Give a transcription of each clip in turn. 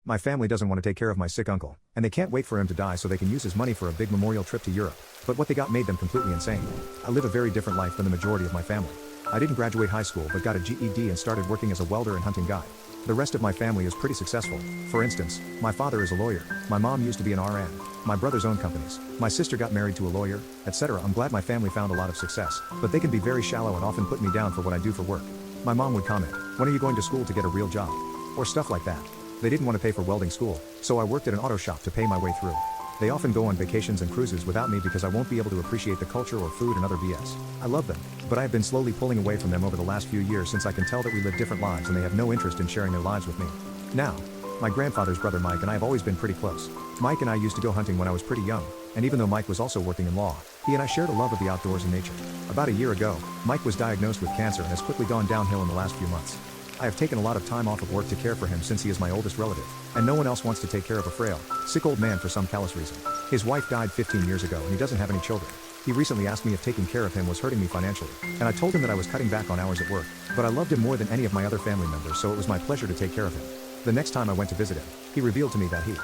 My family doesn't want to take care of my sick uncle, and they can't wait for him to die so they can use his money for a big memorial trip to Europe. But what they got made them completely insane. I live a very different life than the majority of my family. I didn't graduate high school but got a GED and started working as a welder and hunting guide. The rest of my family is pretty successful. For instance, my father is a lawyer, my mom used to be an RN, my brothers own companies, my sister got married to a lawyer, etc. I'm glad my family found a lot of success, but they can be very shallow and often put me down for what I do for work. My mom would comment, "When are you going to school to get a real job?" Or stuff like that. They didn't want to pay for welding school, so I worked at an auto shop to pay my way through. They often go on vacations and cruises without me because I won't be able to appreciate the culture or food and other BS. I love them, but I have been slowly pulling away from them over the last few years since I can tell that we live different lives and they have no interest in sharing their lives with me. Now, my grandfather's brother Mike and I have always been pretty close. Mike and I used to go hunting when I was pretty young, and even though Mike was also working in law, he and I shared a love of the outdoors and nature. About a year ago, Mike was diagnosed with cancer and has quickly gone downhill in the last few months. I have taken a lot of time off of work to care for him since he is my oldest relative, and no one else wants to take care of a frail, sick old man for some callous reason. His wife died 15 years ago and he doesn't have any children. He recently asked me if taking care of him was hurting me financially, and I told him that I was cutting back on hours at work, but I loved him more than any of my other family members, so it was my pleasure to take care of him. The next time I went to visit him, he revealed to me that he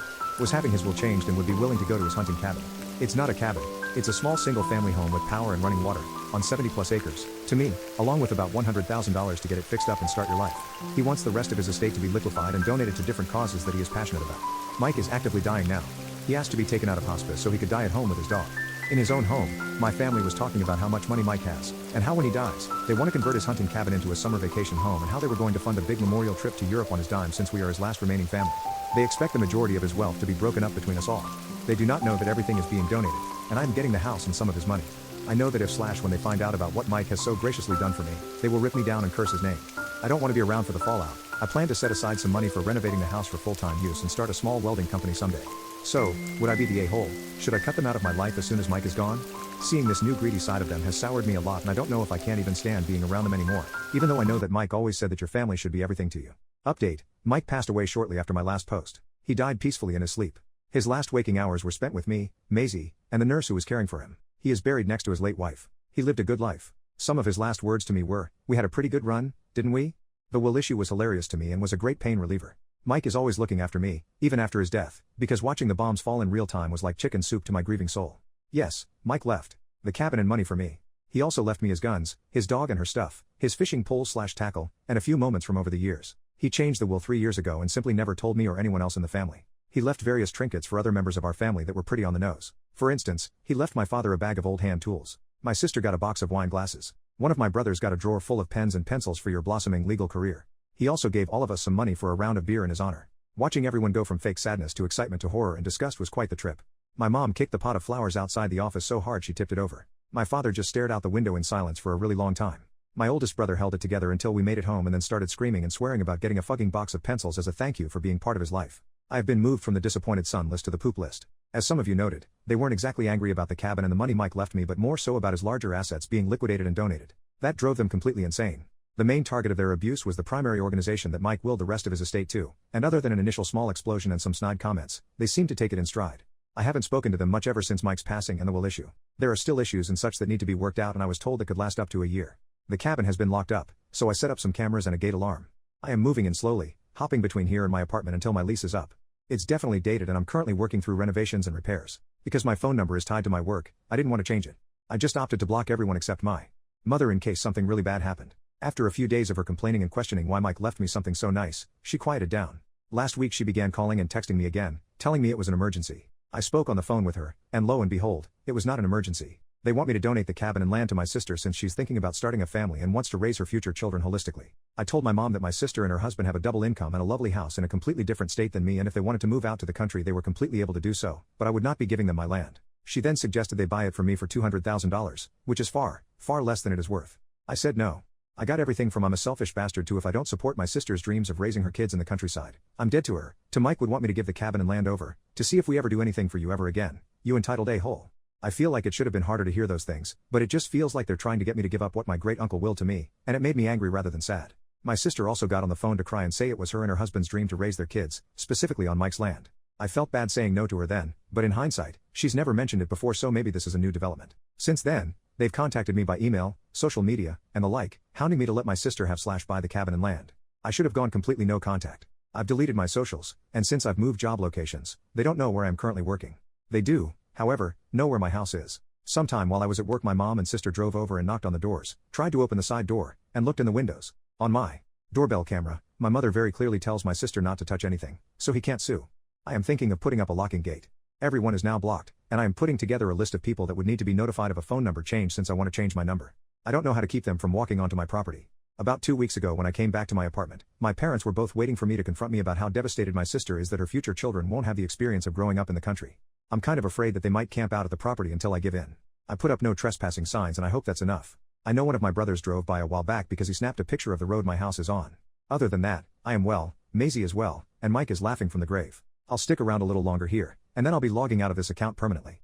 was having his will changed and would be willing to go to his hunting cabin. It's not a cabin, it's a small single-family home with power and running water, on 70+ acres, to me, along with about $100,000 to get it fixed up and start your life. He wants the rest of his estate to be liquefied and donated to different causes that he is passionate about. Mike is actively dying now. He asked to be taken out of hospice so he could die at home with his dog. In his own home, my family was talking about how much money Mike has, and how when he dies, they want to convert his hunting cabin into a summer vacation home and how they were going to fund a big memorial trip to Europe on his dime since we are his last remaining family. They expect the majority of his wealth to be broken up between us all. They do not know that everything is being donated, and I am getting the house and some of his money. I know that if when they find out about what Mike has so graciously done for me, they will rip me down and curse his name. I don't want to be around for the fallout. I plan to set aside some money for renovating the house for full-time use and start a small welding company someday. So, would I be the a-hole? Should I cut them out of my life as soon as Mike is gone? Seeing this new greedy side of them has soured me a lot and I don't know if I can't even stand being around them anymore, even though I know that Mike always said that your family should be everything to you. Update: Mike passed away shortly after my last post. He died peacefully in his sleep. His last waking hours were spent with me, Maisie, and the nurse who was caring for him. He is buried next to his late wife. He lived a good life. Some of his last words to me were, "We had a pretty good run, didn't we?" The will issue was hilarious to me and was a great pain reliever. Mike is always looking after me, even after his death, because watching the bombs fall in real time was like chicken soup to my grieving soul. Yes, Mike left the cabin and money for me. He also left me his guns, his dog and her stuff, his fishing pole/tackle, and a few moments from over the years. He changed the will 3 years ago and simply never told me or anyone else in the family. He left various trinkets for other members of our family that were pretty on the nose. For instance, he left my father a bag of old hand tools. My sister got a box of wine glasses. One of my brothers got a drawer full of pens and pencils for your blossoming legal career. He also gave all of us some money for a round of beer in his honor. Watching everyone go from fake sadness to excitement to horror and disgust was quite the trip. My mom kicked the pot of flowers outside the office so hard she tipped it over. My father just stared out the window in silence for a really long time. My oldest brother held it together until we made it home and then started screaming and swearing about getting a fucking box of pencils as a thank you for being part of his life. I have been moved from the disappointed son list to the poop list. As some of you noted, they weren't exactly angry about the cabin and the money Mike left me but more so about his larger assets being liquidated and donated. That drove them completely insane. The main target of their abuse was the primary organization that Mike willed the rest of his estate to, and other than an initial small explosion and some snide comments, they seemed to take it in stride. I haven't spoken to them much ever since Mike's passing and the will issue. There are still issues and such that need to be worked out and I was told it could last up to a year. The cabin has been locked up, so I set up some cameras and a gate alarm. I am moving in slowly, hopping between here and my apartment until my lease is up. It's definitely dated and I'm currently working through renovations and repairs. Because my phone number is tied to my work, I didn't want to change it. I just opted to block everyone except my mother in case something really bad happened. After a few days of her complaining and questioning why Mike left me something so nice, she quieted down. Last week she began calling and texting me again, telling me it was an emergency. I spoke on the phone with her, and lo and behold, it was not an emergency. They want me to donate the cabin and land to my sister since she's thinking about starting a family and wants to raise her future children holistically. I told my mom that my sister and her husband have a double income and a lovely house in a completely different state than me and if they wanted to move out to the country they were completely able to do so, but I would not be giving them my land. She then suggested they buy it from me for $200,000, which is far, far less than it is worth. I said no. I got everything from I'm a selfish bastard to if I don't support my sister's dreams of raising her kids in the countryside, I'm dead to her, to Mike would want me to give the cabin and land over, to see if we ever do anything for you ever again, you entitled a-hole. I feel like it should have been harder to hear those things, but it just feels like they're trying to get me to give up what my great uncle willed to me, and it made me angry rather than sad. My sister also got on the phone to cry and say it was her and her husband's dream to raise their kids, specifically on Mike's land. I felt bad saying no to her then, but in hindsight, she's never mentioned it before so maybe this is a new development. Since then, they've contacted me by email, social media, and the like, hounding me to let my sister have/buy the cabin and land. I should have gone completely no contact. I've deleted my socials, and since I've moved job locations, they don't know where I'm currently working. They do, however, know where my house is. Sometime while I was at work, my mom and sister drove over and knocked on the doors, tried to open the side door, and looked in the windows. On my doorbell camera, my mother very clearly tells my sister not to touch anything, so he can't sue. I am thinking of putting up a locking gate. Everyone is now blocked, and I am putting together a list of people that would need to be notified of a phone number change since I want to change my number. I don't know how to keep them from walking onto my property. About 2 weeks ago when I came back to my apartment, my parents were both waiting for me to confront me about how devastated my sister is that her future children won't have the experience of growing up in the country. I'm kind of afraid that they might camp out at the property until I give in. I put up no trespassing signs and I hope that's enough. I know one of my brothers drove by a while back because he snapped a picture of the road my house is on. Other than that, I am well, Maisie is well, and Mike is laughing from the grave. I'll stick around a little longer here, and then I'll be logging out of this account permanently.